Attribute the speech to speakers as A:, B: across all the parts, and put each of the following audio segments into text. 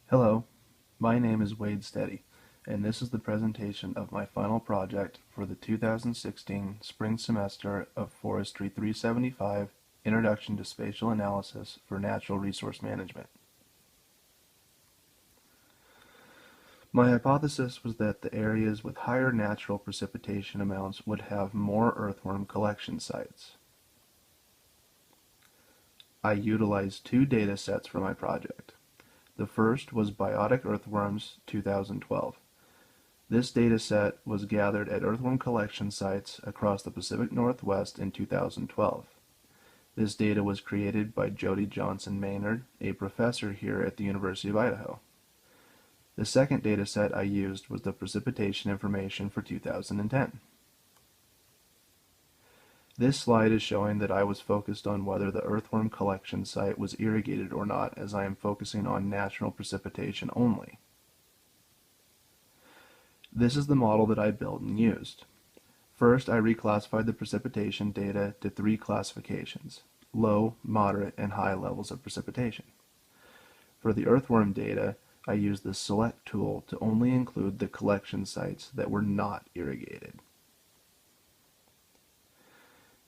A: Hello, my name is Wade Steady, and this is the presentation of my final project for the 2016 spring semester of Forestry 375 Introduction to Spatial Analysis for Natural Resource Management. My hypothesis was that the areas with higher natural precipitation amounts would have more earthworm collection sites. I utilized two data sets for my project. The first was Biotic Earthworms 2012. This data set was gathered at earthworm collection sites across the Pacific Northwest in 2012. This data was created by Jody Johnson Maynard, a professor here at the University of Idaho. The second data set I used was the precipitation information for 2010. This slide is showing that I was focused on whether the earthworm collection site was irrigated or not, as I am focusing on natural precipitation only. This is the model that I built and used. First, I reclassified the precipitation data to three classifications: low, moderate, and high levels of precipitation. For the earthworm data, I used the select tool to only include the collection sites that were not irrigated.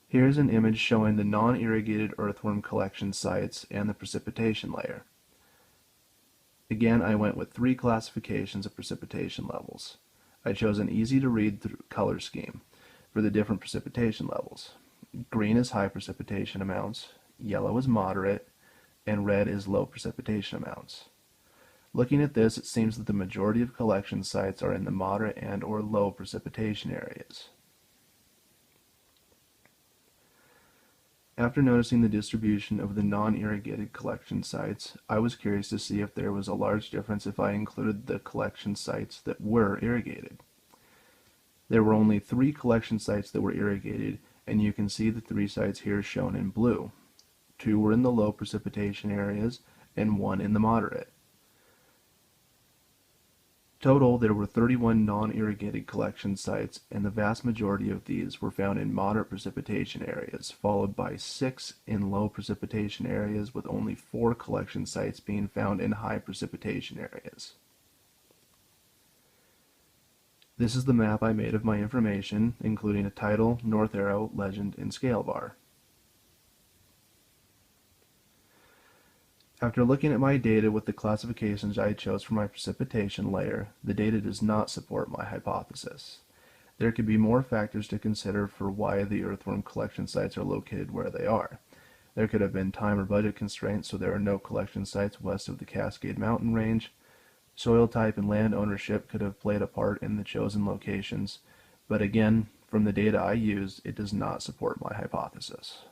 A: Here's an image showing the non-irrigated earthworm collection sites and the precipitation layer. Again, I went with three classifications of precipitation levels. I chose an easy-to-read color scheme for the different precipitation levels. Green is high precipitation amounts, yellow is moderate, and red is low precipitation amounts. Looking at this, it seems that the majority of collection sites are in the moderate and/or low precipitation areas. After noticing the distribution of the non-irrigated collection sites, I was curious to see if there was a large difference if I included the collection sites that were irrigated. There were only three collection sites that were irrigated, and you can see the three sites here shown in blue. Two were in the low precipitation areas, and one in the moderate. Total, there were 31 non-irrigated collection sites, and the vast majority of these were found in moderate precipitation areas, followed by 6 in low precipitation areas, with only 4 collection sites being found in high precipitation areas. This is the map I made of my information, including a title, north arrow, legend, and scale bar. After looking at my data with the classifications I chose for my precipitation layer, the data does not support my hypothesis. There could be more factors to consider for why the earthworm collection sites are located where they are. There could have been time or budget constraints, so there are no collection sites west of the Cascade Mountain Range. Soil type and land ownership could have played a part in the chosen locations, but again, from the data I used, it does not support my hypothesis.